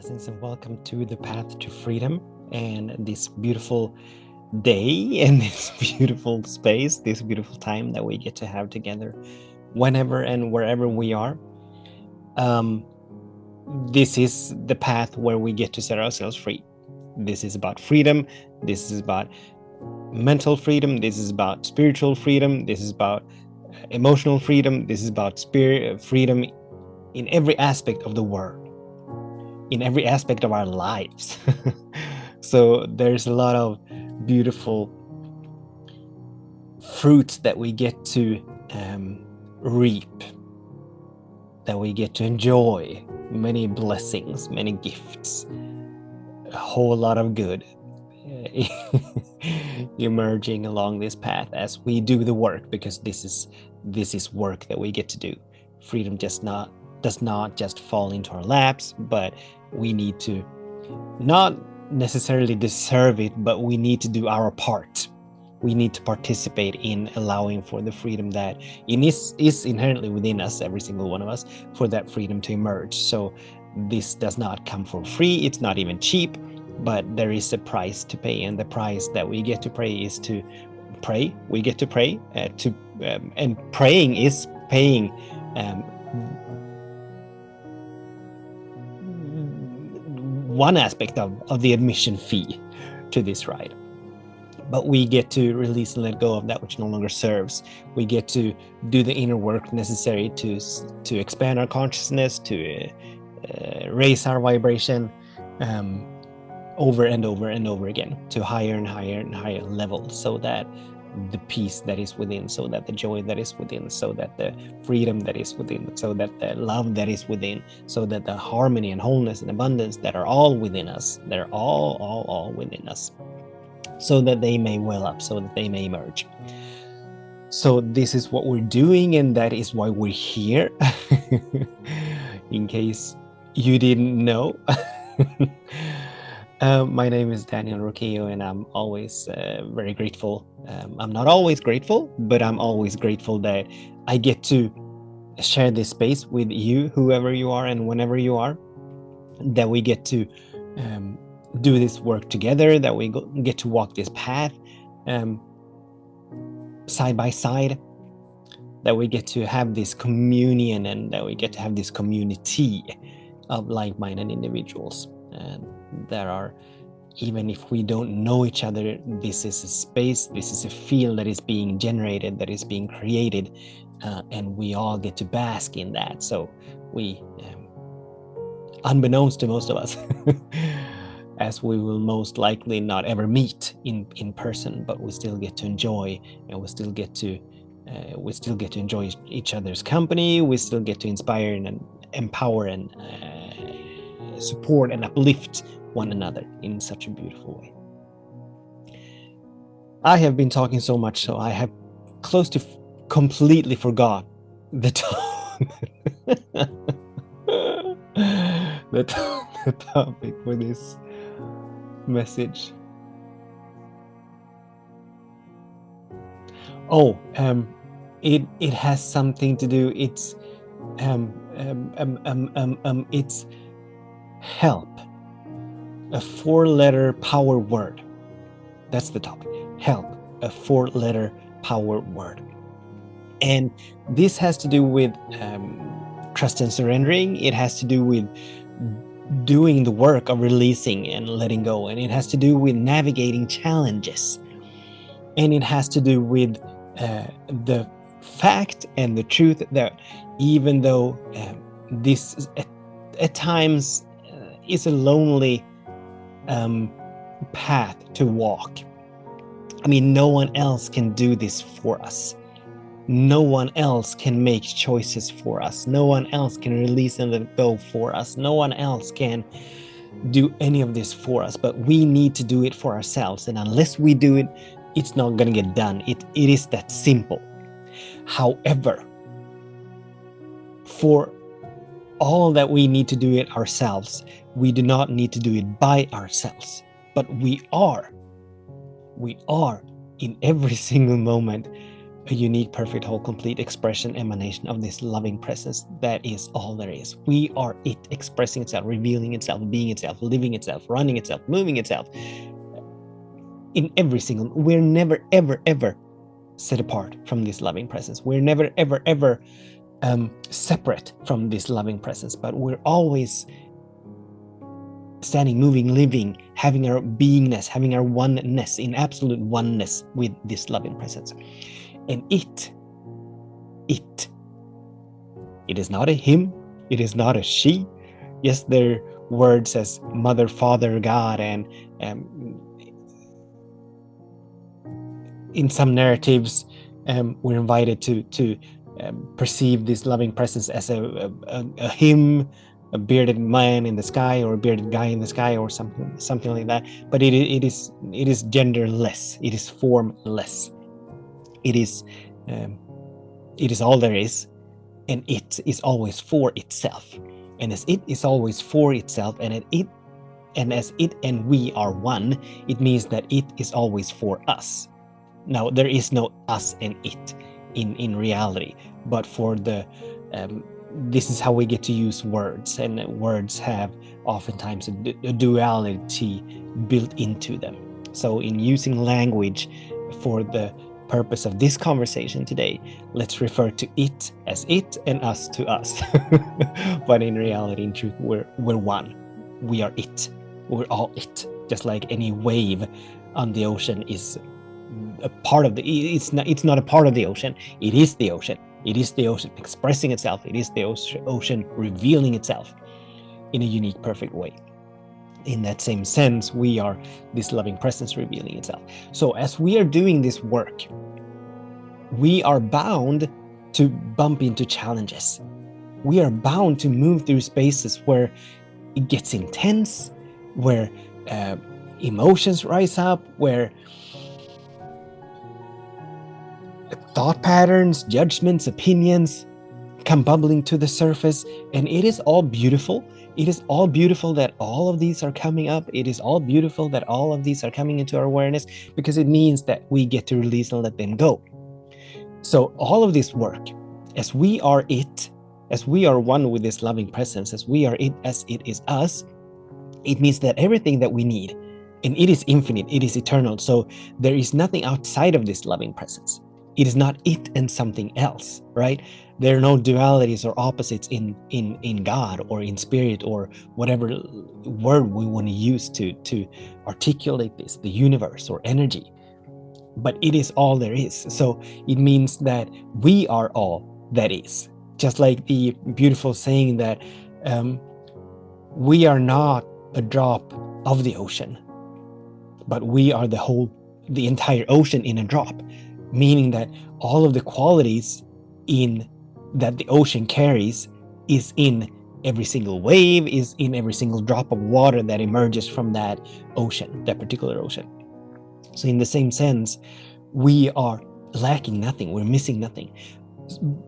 Blessings and welcome to the Path to Freedom and this beautiful day and this beautiful space, this beautiful time that we get to have together whenever and wherever we are. This is the path where we get to set ourselves free. This is about freedom. This is about mental freedom. This is about spiritual freedom. This is about emotional freedom. This is about freedom in every aspect of the world, in every aspect of our lives. So there's a lot of beautiful fruits that we get to reap, that we get to enjoy, many blessings, many gifts, a whole lot of good emerging along this path as we do the work, because this is work that we get to do. Freedom does not just fall into our laps, but we need to not necessarily deserve it, but we need to do our part. We need to participate in allowing for the freedom that is inherently within us, every single one of us, for that freedom to emerge. So this does not come for free. It's not even cheap, but there is a price to pay, and the price that we get to pay is to pray. We get to pray and praying is paying one aspect of the admission fee to this ride. But we get to release and let go of that which no longer serves. We get to do the inner work necessary to expand our consciousness, to raise our vibration over and over and over again, to higher and higher and higher levels, so that the peace that is within, so that the joy that is within, so that the freedom that is within, so that the love that is within, so that the harmony and wholeness and abundance that are all within us, they're all within us, so that they may well up, so that they may emerge. So this is what we're doing, and that is why we're here. In case you didn't know. My name is Daniel Roquillo, and I'm always very grateful. I'm not always grateful, but I'm always grateful that I get to share this space with you, whoever you are and whenever you are, that we get to do this work together, that we get to walk this path side by side, that we get to have this communion, and that we get to have this community of like-minded individuals. And there are, even if we don't know each other, this is a space, this is a field that is being generated, that is being created, and we all get to bask in that. So we, unbeknownst to most of us, as we will most likely not ever meet in person, but we still get to enjoy, and we still get to enjoy each other's company. We still get to inspire and empower and support and uplift one another in such a beautiful way. I have been talking so much, so I have close to completely forgot the the topic for this message. It has something to do. It's it's help. A 4-letter power word. That's the topic. Help. A 4-letter power word. And this has to do with trust and surrendering. It has to do with doing the work of releasing and letting go. And it has to do with navigating challenges. And it has to do with the fact and the truth that even though this at times is a lonely path to walk. I mean, no one else can do this for us. No one else can make choices for us. No one else can release and let go for us. No one else can do any of this for us, but we need to do it for ourselves. And unless we do it, it's not going to get done. It is that simple. However, for all that we need to do it ourselves, we do not need to do it by ourselves, but we are in every single moment a unique, perfect, whole, complete expression, emanation of this loving presence that is all there is. We are it, expressing itself, revealing itself, being itself, living itself, running itself, moving itself. In every single, we're never, ever, ever set apart from this loving presence. We're never, ever, ever separate from this loving presence, but we're always standing, moving, living, having our beingness, having our oneness, in absolute oneness with this loving presence. And it is not a him, it is not a she. Yes, their words as Mother, Father, God, and in some narratives, we're invited to perceive this loving presence as a him, a bearded man in the sky, or a bearded guy in the sky, or something like that. But it is genderless. It is formless. It is all there is, and it is always for itself. And as it is always for itself, and as it and we are one, it means that it is always for us. Now, there is no us and it in reality, but for the this is how we get to use words, and words have oftentimes a duality built into them. So in using language for the purpose of this conversation today, let's refer to it as it and us to us. But in reality, in truth, we're one. We are it. We're all it. Just like any wave on the ocean is a part of it's not a part of the ocean. It is the ocean. It is the ocean expressing itself. It is the ocean revealing itself in a unique, perfect way. In that same sense, we are this loving presence revealing itself. So as we are doing this work, we are bound to bump into challenges. We are bound to move through spaces where it gets intense, where emotions rise up, where thought patterns, judgments, opinions come bubbling to the surface. And it is all beautiful. It is all beautiful that all of these are coming up. It is all beautiful that all of these are coming into our awareness, because it means that we get to release and let them go. So all of this work, as we are it, as we are one with this loving presence, as we are it, as it is us, it means that everything that we need, and it is infinite, it is eternal. So there is nothing outside of this loving presence. It is not it and something else, right? There are no dualities or opposites in God or in spirit or whatever word we want to use to articulate this, the universe or energy. But it is all there is. So it means that we are all that is. Just like the beautiful saying that we are not a drop of the ocean, but we are the entire ocean in a drop. Meaning that all of the qualities that the ocean carries is in every single wave, is in every single drop of water that emerges from that ocean, that particular ocean. So in the same sense, we are lacking nothing, we're missing nothing.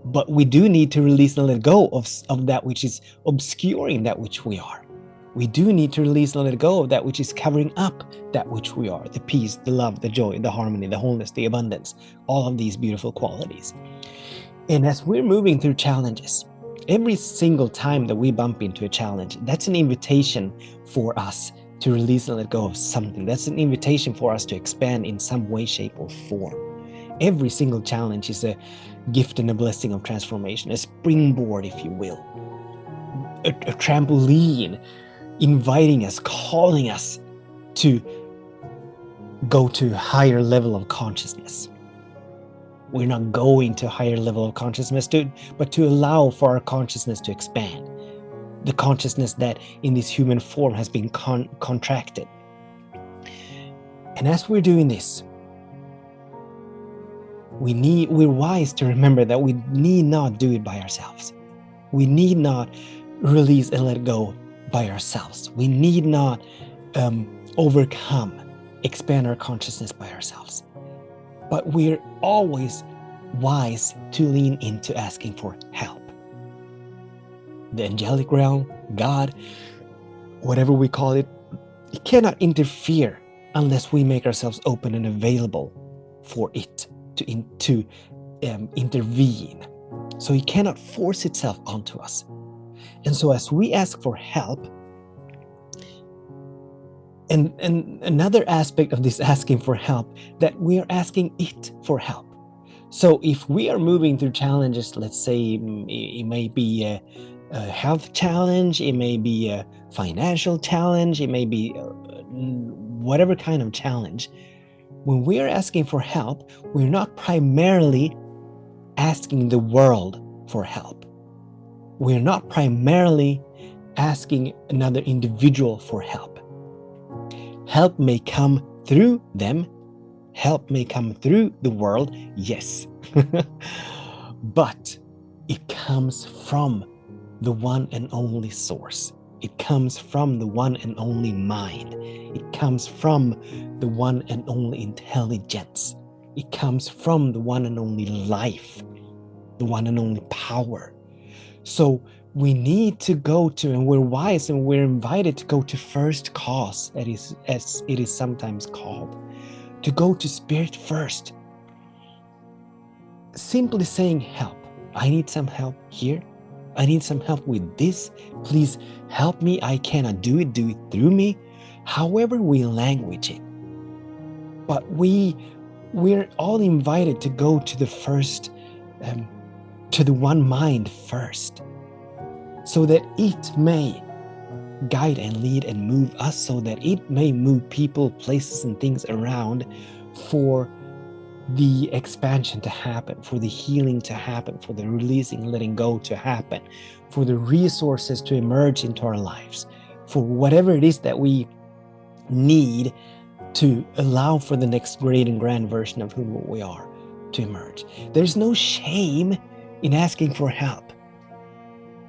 But we do need to release and let go of that which is obscuring that which we are. We do need to release and let go of that which is covering up that which we are, the peace, the love, the joy, the harmony, the wholeness, the abundance, all of these beautiful qualities. And as we're moving through challenges, every single time that we bump into a challenge, that's an invitation for us to release and let go of something. That's an invitation for us to expand in some way, shape, or form. Every single challenge is a gift and a blessing of transformation, a springboard, if you will, a trampoline, inviting us, calling us to go to a higher level of consciousness. We're not going to a higher level of consciousness, but to allow for our consciousness to expand. The consciousness that in this human form has been contracted. And as we're doing this, we're wise to remember that we need not do it by ourselves. We need not release and let go by ourselves. We need not expand our consciousness by ourselves. But we're always wise to lean into asking for help. The angelic realm, God, whatever we call it, it cannot interfere unless we make ourselves open and available for it to intervene. So it cannot force itself onto us. And so as we ask for help, and another aspect of this asking for help, that we are asking it for help. So if we are moving through challenges, let's say it may be a health challenge, it may be a financial challenge, it may be whatever kind of challenge, when we are asking for help, we're not primarily asking the world for help. We're not primarily asking another individual for help. Help may come through them. Help may come through the world, yes. But it comes from the one and only source. It comes from the one and only mind. It comes from the one and only intelligence. It comes from the one and only life, the one and only power. So we need to go to, and we're wise and we're invited to go to first cause, as it is sometimes called, to go to Spirit first. Simply saying, help. I need some help here. I need some help with this. Please help me. I cannot do it. Do it through me. However we language it. But we're all invited to go to the first, to the one mind first, so that it may guide and lead and move us, so that it may move people, places, and things around for the expansion to happen, for the healing to happen, for the releasing, letting go to happen, for the resources to emerge into our lives, for whatever it is that we need to allow for the next great and grand version of who we are to emerge. There's no shame in asking for help.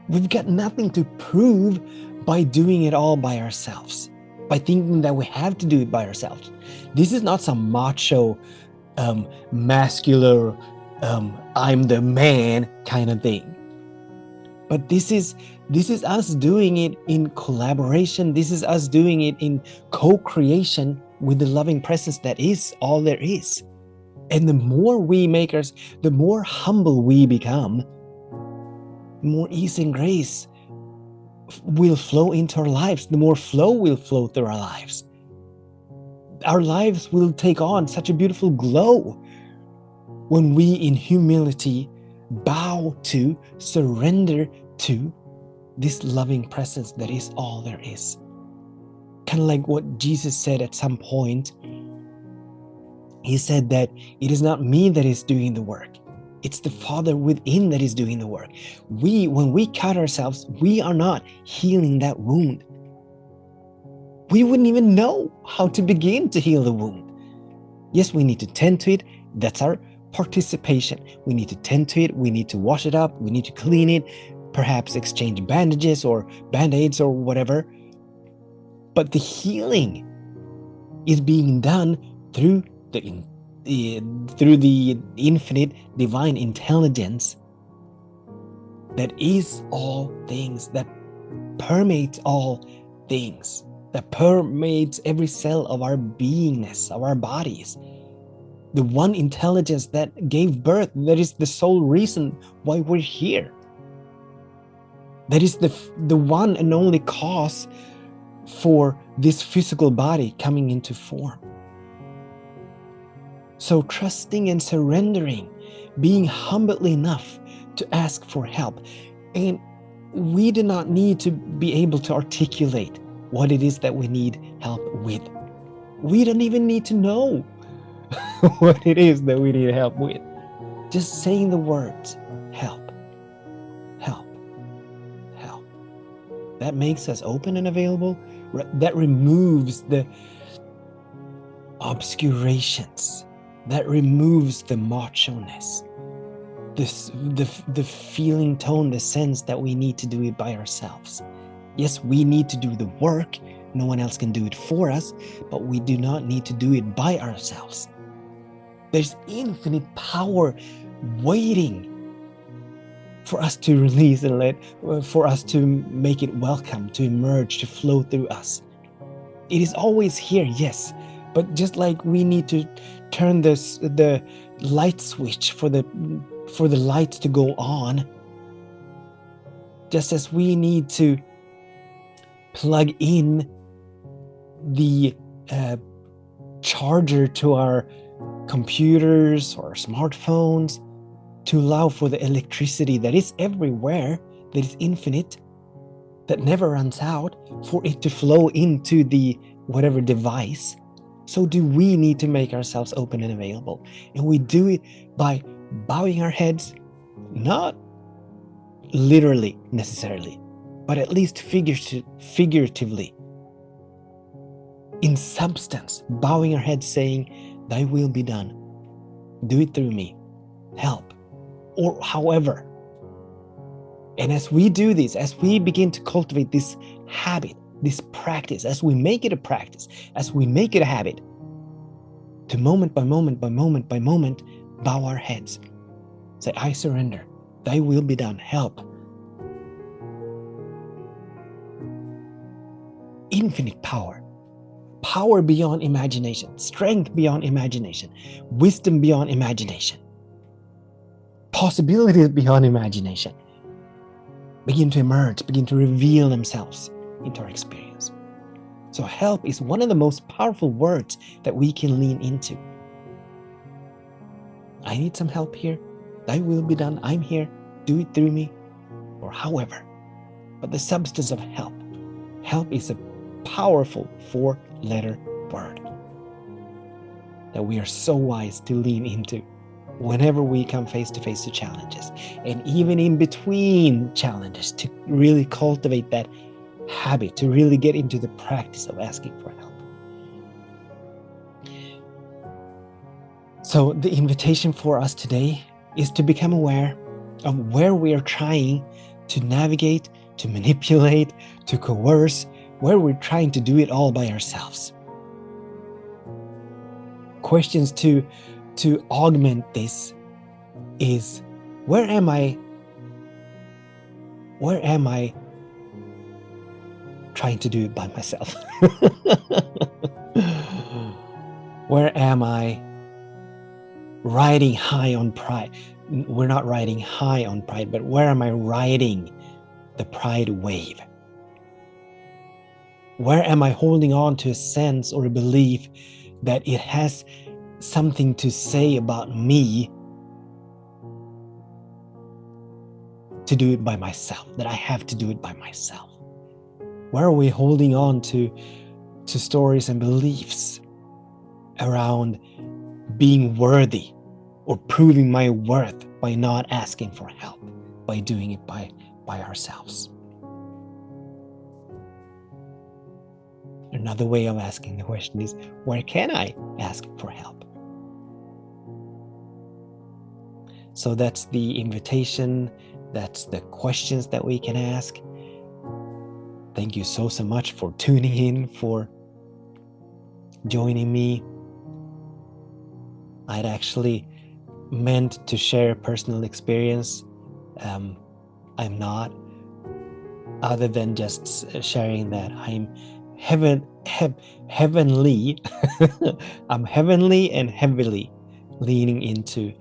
We've got nothing to prove by doing it all by ourselves, by thinking that we have to do it by ourselves. This is not some macho, muscular, I'm the man kind of thing. But this is us doing it in collaboration. This is us doing it in co-creation with the loving presence that is all there is. And the more we makers, the more humble we become, the more ease and grace will flow into our lives. The more flow will flow through our lives. Our lives will take on such a beautiful glow when we in humility bow to, surrender to this loving presence that is all there is. Kind of like what Jesus said at some point. He said that it is not me that is doing the work. It's the Father within that is doing the work. When we cut ourselves, we are not healing that wound. We wouldn't even know how to begin to heal the wound. Yes, we need to tend to it. That's our participation. We need to tend to it. We need to wash it up. We need to clean it. Perhaps exchange bandages or band-aids or whatever. But the healing is being done through the infinite divine intelligence that is all things, that permeates all things, that permeates every cell of our beingness, of our bodies. The one intelligence that gave birth, that is the sole reason why we're here. That is the one and only cause for this physical body coming into form. So trusting and surrendering, being humble enough to ask for help. And we do not need to be able to articulate what it is that we need help with. We don't even need to know what it is that we need help with. Just saying the words, help, help, help. That makes us open and available. That removes the obscurations. That removes the macho-ness. The feeling tone, the sense that we need to do it by ourselves. Yes, we need to do the work. No one else can do it for us, but we do not need to do it by ourselves. There's infinite power waiting for us to release and for us to make it welcome, to emerge, to flow through us. It is always here, yes, but just like we need to turn the light switch, for the light to go on, just as we need to plug in the charger to our computers or smartphones to allow for the electricity that is everywhere, that is infinite, that never runs out, for it to flow into the whatever device. So do we need to make ourselves open and available. And we do it by bowing our heads, not literally necessarily, but at least figuratively, in substance, bowing our heads saying, thy will be done. Do it through me. Help. Or however. And as we do this, as we begin to cultivate this habit, this practice, as we make it a practice, as we make it a habit, to moment by moment by moment by moment, bow our heads. Say, I surrender. Thy will be done. Help. Infinite power. Power beyond imagination. Strength beyond imagination. Wisdom beyond imagination. Possibilities beyond imagination begin to emerge, begin to reveal themselves into our experience. So help is one of the most powerful words that we can lean into. I need some help here. Thy will be done. I'm here. Do it through me, or however. But the substance of help. Help is a powerful 4-letter word that we are so wise to lean into whenever we come face to face to challenges, and even in between challenges, to really cultivate that habit, to really get into the practice of asking for help. So the invitation for us today is to become aware of where we are trying to navigate, to manipulate, to coerce, where we're trying to do it all by ourselves. Questions to augment this is, where am I trying to do it by myself? Where am I riding high on pride? We're not riding high on pride, but where am I riding the pride wave? Where am I holding on to a sense or a belief that it has something to say about me to do it by myself, that I have to do it by myself? Where are we holding on to stories and beliefs around being worthy or proving my worth by not asking for help, by doing it by ourselves? Another way of asking the question is, where can I ask for help? So that's the invitation, that's the questions that we can ask. Thank you so much for tuning in, for joining me. I'd actually meant to share a personal experience. I'm not, other than just sharing that I'm heavenly I'm heavenly and heavily leaning into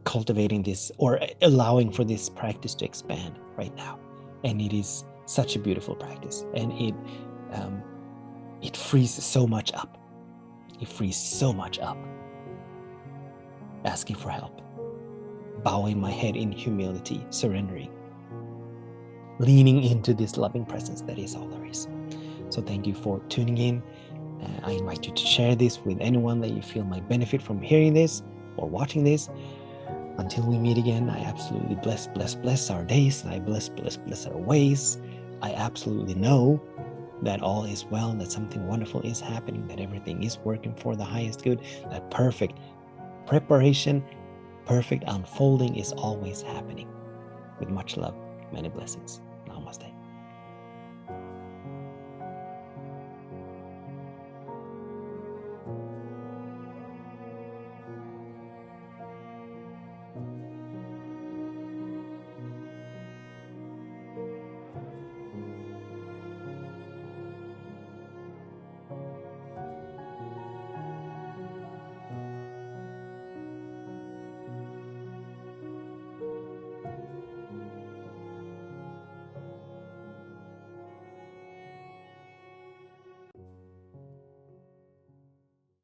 cultivating this, or allowing for this practice to expand right now. And it is such a beautiful practice, and it frees so much up. It frees so much up. Asking for help, bowing my head in humility, surrendering, leaning into this loving presence that is all there is. So thank you for tuning in. I invite you to share this with anyone that you feel might benefit from hearing this or watching this. Until we meet again, I absolutely bless our days, and I bless our ways. I absolutely know that all is well, that something wonderful is happening, that everything is working for the highest good, that perfect preparation, perfect unfolding is always happening. With much love, many blessings.